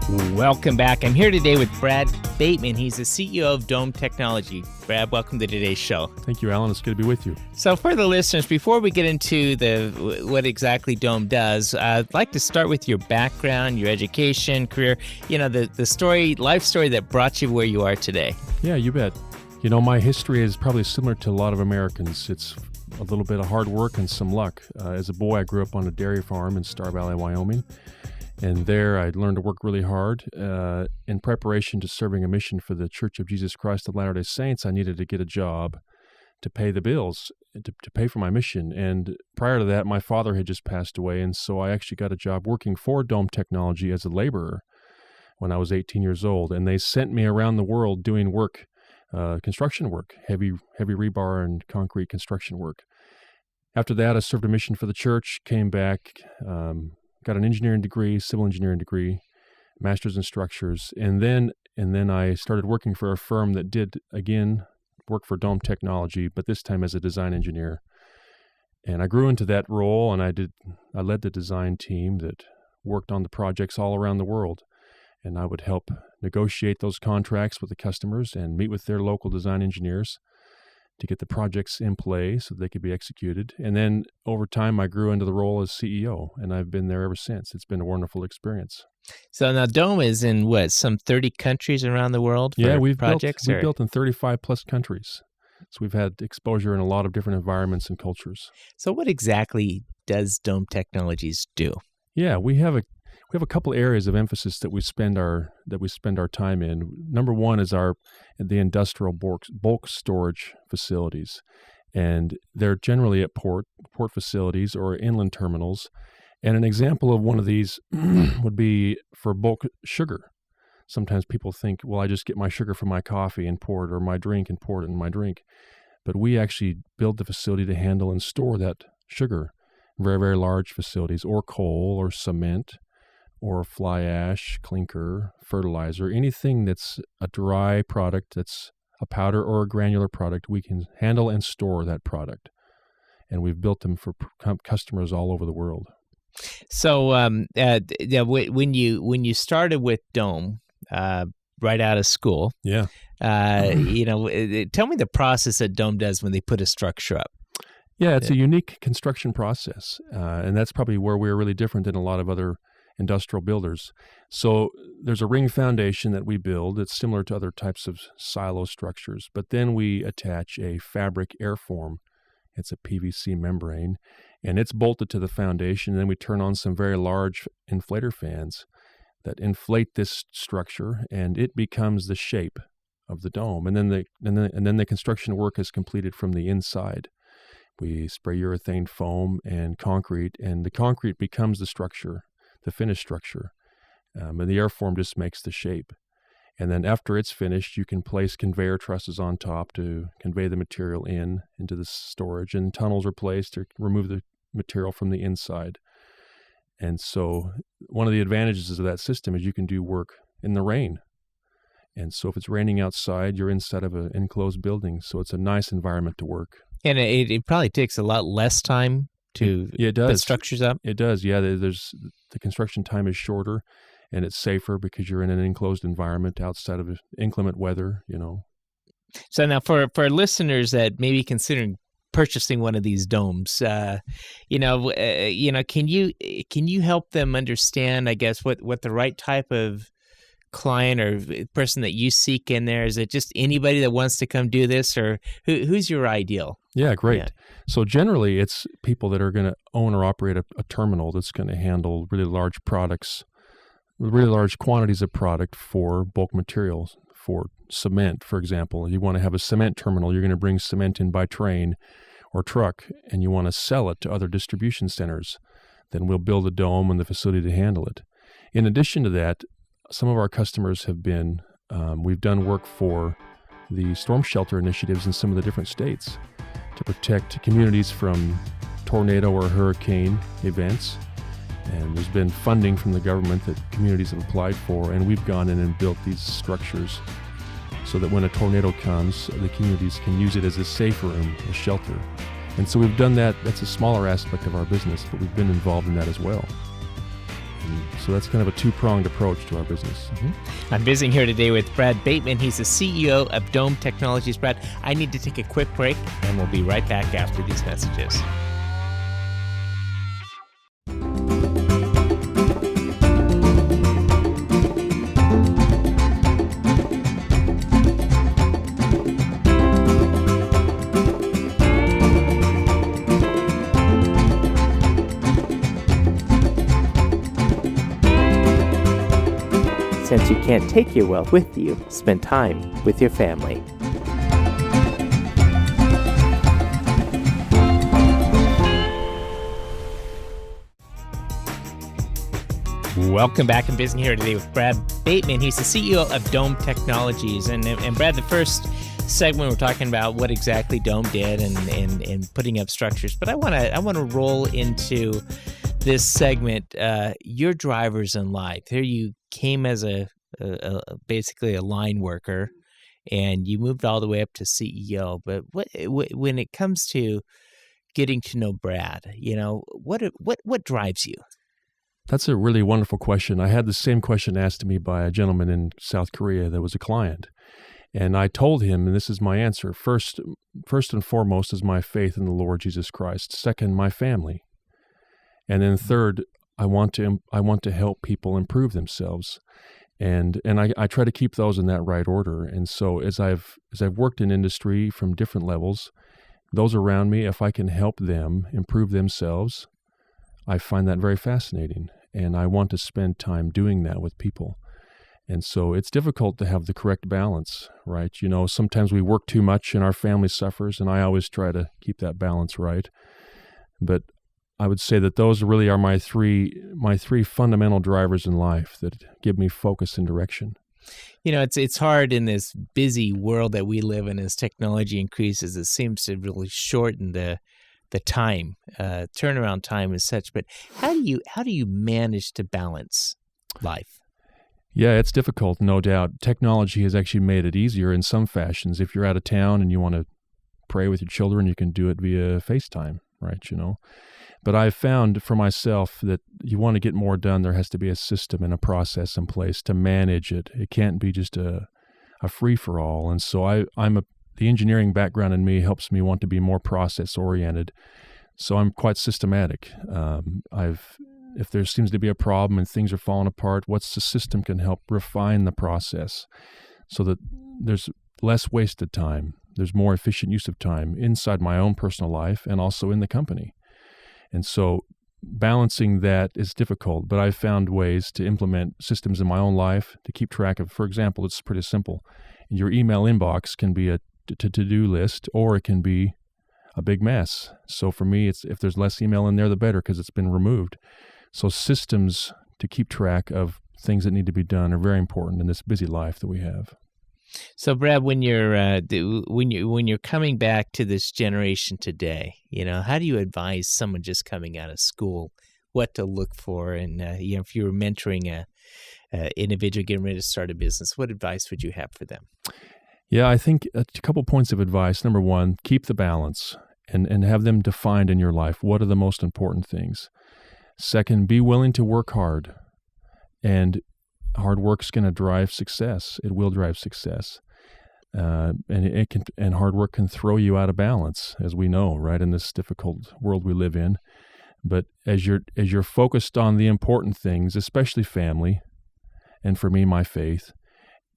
Welcome back. I'm here today with Brad Bateman. He's the CEO of Dome Technology. Brad, welcome to today's show. Thank you, Alan. It's good to be with you. So for the listeners, before we get into what exactly Dome does, I'd like to start with your background, your education, career, the life story that brought you where you are today. Yeah, you bet. My history is probably similar to a lot of Americans. It's a little bit of hard work and some luck. As a boy, I grew up on a dairy farm in Star Valley, Wyoming. And there I learned to work really hard. In preparation to serving a mission for the Church of Jesus Christ of Latter-day Saints, I needed to get a job to pay the bills, to pay for my mission. And prior to that, my father had just passed away, and so I actually got a job working for Dome Technology as a laborer when I was 18 years old. And they sent me around the world doing work, construction work, heavy rebar and concrete construction work. After that, I served a mission for the church, came back, got an engineering degree, civil engineering degree, master's in structures, and then I started working for a firm that did, again, work for Dome Technology, but this time as a design engineer. And I grew into that role, and I led the design team that worked on the projects all around the world. And I would help negotiate those contracts with the customers and meet with their local design engineers to get the projects in play so they could be executed. And then over time, I grew into the role as CEO, and I've been there ever since. It's been a wonderful experience. So now Dome is in some 30 countries around the world for we've projects? We've built in 35 plus countries. So we've had exposure in a lot of different environments and cultures. So what exactly does Dome Technologies do? Yeah, we have a couple areas of emphasis that we spend our time in. Number one is the industrial bulk storage facilities, and they're generally at port facilities or inland terminals. And an example of one of these would be for bulk sugar. Sometimes people think, well, I just get my sugar from my coffee and pour it, or my drink and pour it in my drink. But we actually build the facility to handle and store that sugar. Very, very large facilities, or coal, or cement, or fly ash, clinker, fertilizer, anything that's a dry product, that's a powder or a granular product, we can handle and store that product. And we've built them for customers all over the world. So when you started with Dome, right out of school, tell me the process that Dome does when they put a structure up. Yeah, it's a unique construction process, and that's probably where we're really different than a lot of other industrial builders. So there's a ring foundation that we build. It's similar to other types of silo structures, but then we attach a fabric airform. It's a PVC membrane, and it's bolted to the foundation. And then we turn on some very large inflator fans that inflate this structure, and it becomes the shape of the dome. And then the construction work is completed from the inside. We spray urethane foam and concrete, and the concrete becomes the structure, the finished structure, and the airform just makes the shape. And then after it's finished, you can place conveyor trusses on top to convey the material into the storage, and tunnels are placed to remove the material from the inside. And so one of the advantages of that system is you can do work in the rain. And so if it's raining outside, you're inside of an enclosed building, so it's a nice environment to work. And it probably takes a lot less time to put structures up? It does, yeah. The construction time is shorter, and it's safer because you're in an enclosed environment outside of inclement weather, So now for listeners that may be considering purchasing one of these domes, can you help them understand, I guess, what the right type of client or person that you seek in there? Is it just anybody that wants to come do this, or who's your ideal? Yeah, great. Yeah. So generally, it's people that are going to own or operate a terminal that's going to handle really large products, really large quantities of product for bulk materials. For cement, for example, you want to have a cement terminal. You're going to bring cement in by train or truck, and you want to sell it to other distribution centers. Then we'll build a dome and the facility to handle it. In addition to that, some of our customers have been, we've done work for the storm shelter initiatives in some of the different states to protect communities from tornado or hurricane events. And there's been funding from the government that communities have applied for, and we've gone in and built these structures so that when a tornado comes, the communities can use it as a safe room, a shelter. And so we've done that. That's a smaller aspect of our business, but we've been involved in that as well. So that's kind of a two-pronged approach to our business. Mm-hmm. I'm visiting here today with Brad Bateman. He's the CEO of Dome Technologies. Brad, I need to take a quick break, and we'll be right back after these messages. Since you can't take your wealth with you, spend time with your family. Welcome back. I'm visiting here today with Brad Bateman. He's the CEO of Dome Technologies. And Brad, the first segment we're talking about what exactly Dome did and putting up structures. But I want to roll into this segment, your drivers in life. Here you came as basically a line worker, and you moved all the way up to CEO. But when it comes to getting to know Brad, what drives you? That's a really wonderful question. I had the same question asked to me by a gentleman in South Korea that was a client. And I told him, and this is my answer, first and foremost is my faith in the Lord Jesus Christ. Second, my family. And then third, I want to help people improve themselves. And I try to keep those in that right order. And so as I've worked in industry from different levels, those around me, if I can help them improve themselves, I find that very fascinating. And I want to spend time doing that with people. And so it's difficult to have the correct balance, right? Sometimes we work too much and our family suffers, and I always try to keep that balance right. But I would say that those really are my three fundamental drivers in life that give me focus and direction. It's hard in this busy world that we live in as technology increases. It seems to really shorten the time, turnaround time is such. But how do you manage to balance life? Yeah, it's difficult, no doubt. Technology has actually made it easier in some fashions. If you're out of town and you want to pray with your children, you can do it via FaceTime, right? But I've found for myself that you want to get more done, there has to be a system and a process in place to manage it. It can't be just a free-for-all. And so the engineering background in me helps me want to be more process-oriented. So I'm quite systematic. If there seems to be a problem and things are falling apart, what's the system can help refine the process so that there's less wasted time, there's more efficient use of time inside my own personal life and also in the company. And so balancing that is difficult, but I've found ways to implement systems in my own life to keep track of. For example, it's pretty simple. Your email inbox can be a to-do list, or it can be a big mess. So for me, if there's less email in there, the better, because it's been removed. So systems to keep track of things that need to be done are very important in this busy life that we have. So, Brad, when you're coming back to this generation today, how do you advise someone just coming out of school what to look for? And if you were mentoring a individual getting ready to start a business, what advice would you have for them? Yeah, I think a couple points of advice. Number one, keep the balance and have them defined in your life. What are the most important things? Second, be willing to work hard, and hard work's going to drive success. It will drive success, and hard work can throw you out of balance, as we know, right, in this difficult world we live in. But as you're focused on the important things, especially family, and for me, my faith,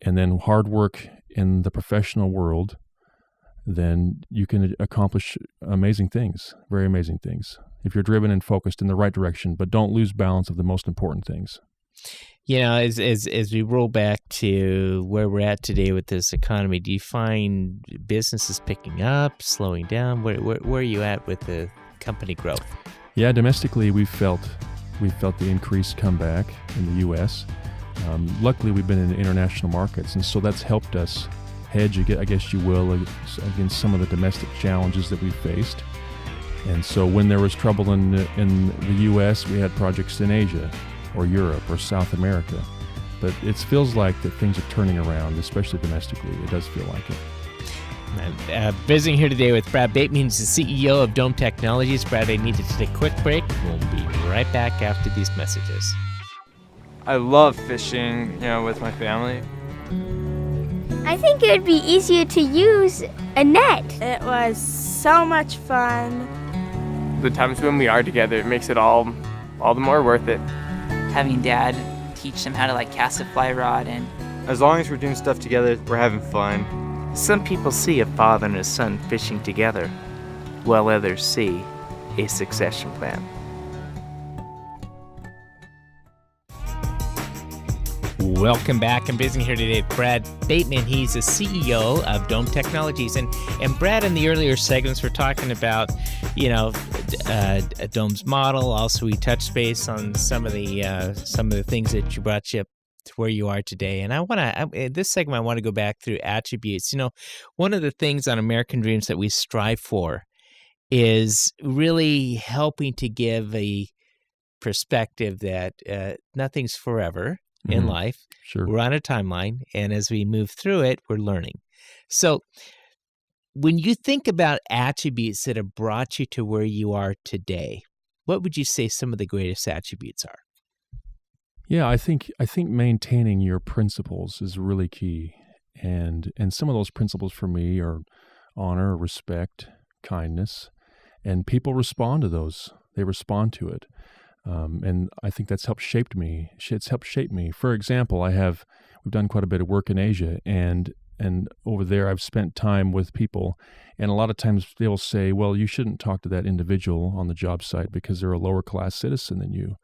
and then hard work in the professional world, then you can accomplish amazing things, very amazing things, if you're driven and focused in the right direction, but don't lose balance of the most important things. As we roll back to where we're at today with this economy, do you find businesses picking up, slowing down? Where are you at with the company growth? Yeah, domestically, we've felt the increase come back in the U.S. Luckily, we've been in international markets, and so that's helped us hedge, I guess you will, against some of the domestic challenges that we faced. And so when there was trouble in the U.S., we had projects in Asia or Europe or South America. But it feels like that things are turning around, especially domestically. It does feel like it. Visiting here today with Brad Bateman, he's the CEO of Dome Technologies. Brad, I needed to take a quick break. We'll be right back after these messages. I love fishing, with my family. I think it would be easier to use a net. It was so much fun. The times when we are together, it makes it all the more worth it. Having Dad teach them how to cast a fly rod, and as long as we're doing stuff together, we're having fun. Some people see a father and a son fishing together, while others see a succession plan. Welcome back. I'm visiting here today with Brad Bateman. He's the CEO of Dome Technologies. And Brad, in the earlier segments, we're talking about, Dome's model. Also, we touched base on some of the things that brought you up to where you are today. And this segment, I want to go back through attributes. One of the things on American Dreams that we strive for is really helping to give a perspective that nothing's forever in life. Sure. We're on a timeline, and as we move through it, we're learning. So when you think about attributes that have brought you to where you are today, what would you say some of the greatest attributes are? Yeah, I think maintaining your principles is really key. And some of those principles for me are honor, respect, kindness, and people respond to those. They respond to it. And I think that's helped shape me. It's helped shape me. For example, we've done quite a bit of work in Asia, and over there I've spent time with people, and a lot of times they will say, well, you shouldn't talk to that individual on the job site because they're a lower class citizen than you.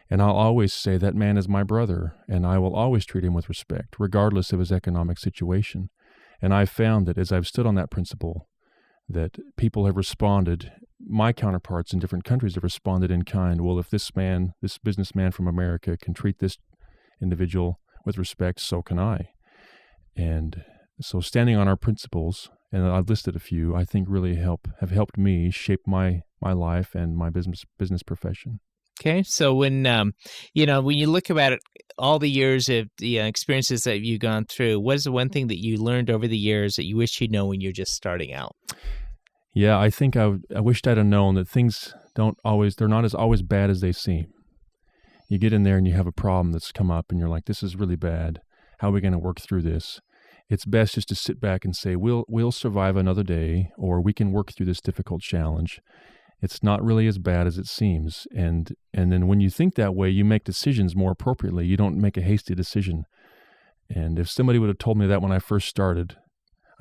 And I'll always say that man is my brother, and I will always treat him with respect, regardless of his economic situation. And I've found that as I've stood on that principle, that people have responded. My counterparts in different countries have responded in kind. Well, if this businessman from America can treat this individual with respect, so can I. And so standing on our principles, and I've listed a few, I think really have helped me shape my life and my business profession. Okay, so when you look about it, all the years of the experiences that you've gone through, what is the one thing that you learned over the years that you wish you'd know when you're just starting out? Yeah, I think I wished I'd have known that things they're not always bad as they seem. You get in there and you have a problem that's come up and you're like, this is really bad. How are we going to work through this? It's best just to sit back and say, we'll survive another day, or we can work through this difficult challenge. It's not really as bad as it seems. And then when you think that way, you make decisions more appropriately. You don't make a hasty decision. And if somebody would have told me that when I first started,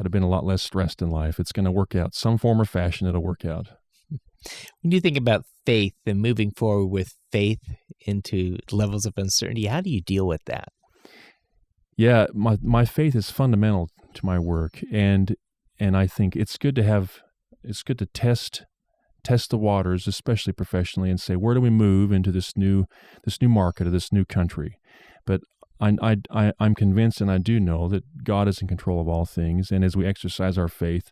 I'd have been a lot less stressed in life. It's going to work out. Some form or fashion, it'll work out. When you think about faith and moving forward with faith into levels of uncertainty, how do you deal with that? Yeah, my faith is fundamental to my work, and I think it's good to test the waters, especially professionally, and say, where do we move into this new market or this new country? But I'm convinced, and I do know, that God is in control of all things, and as we exercise our faith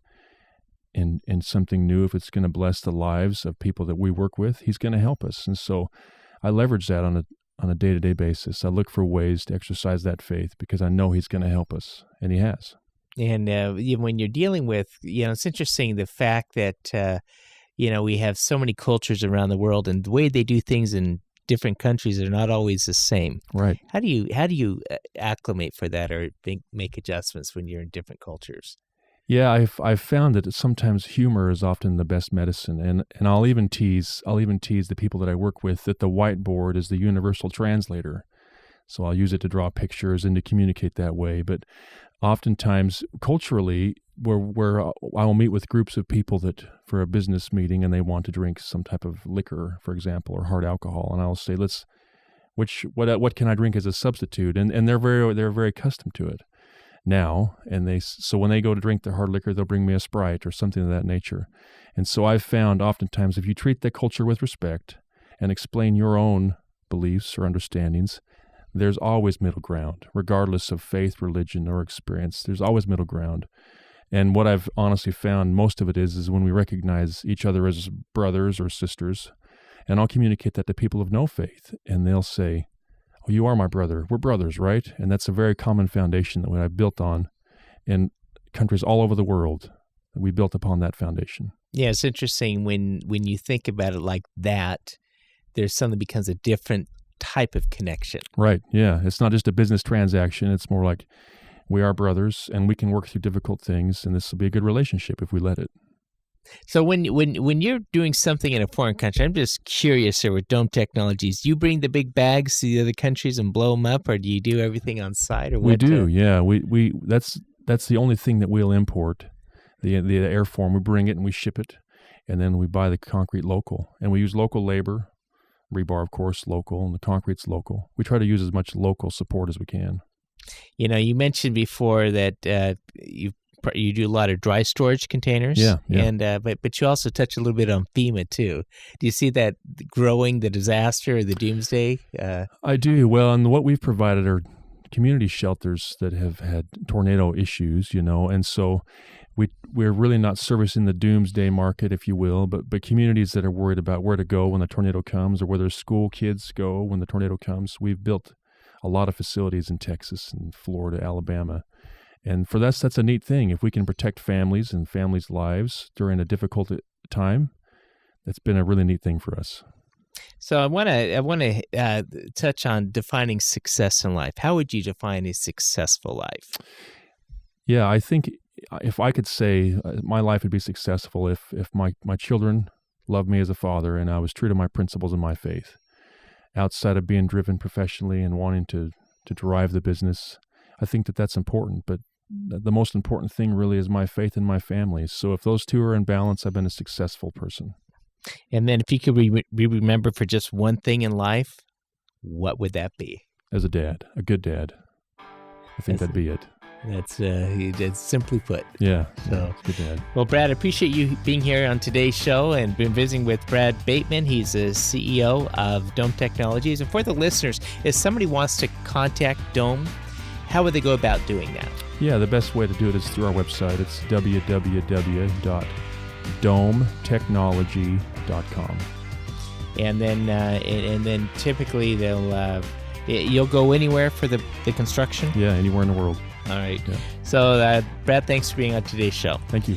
in something new, if it's going to bless the lives of people that we work with, He's going to help us. And so I leverage that on a day-to-day basis. I look for ways to exercise that faith because I know He's going to help us, and He has. And when you're dealing with, it's interesting the fact that, we have so many cultures around the world, and the way they do things in different countries are not always the same. Right. How do you acclimate for that or make adjustments when you're in different cultures? Yeah, I've found that sometimes humor is often the best medicine, and I'll even tease the people that I work with that the whiteboard is the universal translator. So I'll use it to draw pictures and to communicate that way. But oftentimes, culturally, where I will meet with groups of people that for a business meeting and they want to drink some type of liquor, for example, or hard alcohol, and I'll say, what can I drink as a substitute? And they're very accustomed to it now, and so when they go to drink their hard liquor, they'll bring me a Sprite or something of that nature. And so I've found oftentimes if you treat the culture with respect and explain your own beliefs or understandings, there's always middle ground, regardless of faith, religion, or experience. There's always middle ground. And what I've honestly found, most of it is when we recognize each other as brothers or sisters, and I'll communicate that to people of no faith, and they'll say, oh, you are my brother. We're brothers, right? And that's a very common foundation that I've built on in countries all over the world. We built upon that foundation. Yeah, it's interesting when you think about it like that, there's something that becomes a different type of connection. Right. Yeah. It's not just a business transaction. It's more like we are brothers and we can work through difficult things, and this will be a good relationship if we let it. So when you're doing something in a foreign country, I'm just curious here with Dome Technologies, do you bring the big bags to the other countries and blow them up, or do you do everything on site? Or we do, yeah. We that's the only thing that we'll import, the airform. We bring it and we ship it, and then we buy the concrete local, and we use local labor, rebar of course local, and the concrete's local. We try to use as much local support as we can. You know, you mentioned before that you do a lot of dry storage containers, and but you also touch a little bit on FEMA too. Do you see that growing, the disaster or the doomsday? I do. Well, and what we've provided are community shelters that have had tornado issues, and so we're really not servicing the doomsday market, if you will, but communities that are worried about where to go when the tornado comes, or where their school kids go when the tornado comes. We've built a lot of facilities in Texas and Florida, Alabama. And for us, that's a neat thing. If we can protect families and families' lives during a difficult time, that's been a really neat thing for us. So I want to touch on defining success in life. How would you define a successful life? Yeah, I think if I could say my life would be successful if my children loved me as a father and I was true to my principles and my faith, outside of being driven professionally and wanting to drive the business. I think that's important, but the most important thing really is my faith in my family. So if those two are in balance, I've been a successful person. And then if you could be remembered for just one thing in life, what would that be? As a dad, a good dad. I think that'd be it. That's simply put. Yeah, so good dad. Well, Brad, I appreciate you being here on today's show and been visiting with Brad Bateman. He's the CEO of Dome Technologies. And for the listeners, if somebody wants to contact Dome, how would they go about doing that? Yeah, the best way to do it is through our website. It's www.dometechnology.com. And then typically you'll go anywhere for the construction? Yeah, anywhere in the world. All right. Yeah. So, Brad, thanks for being on today's show. Thank you.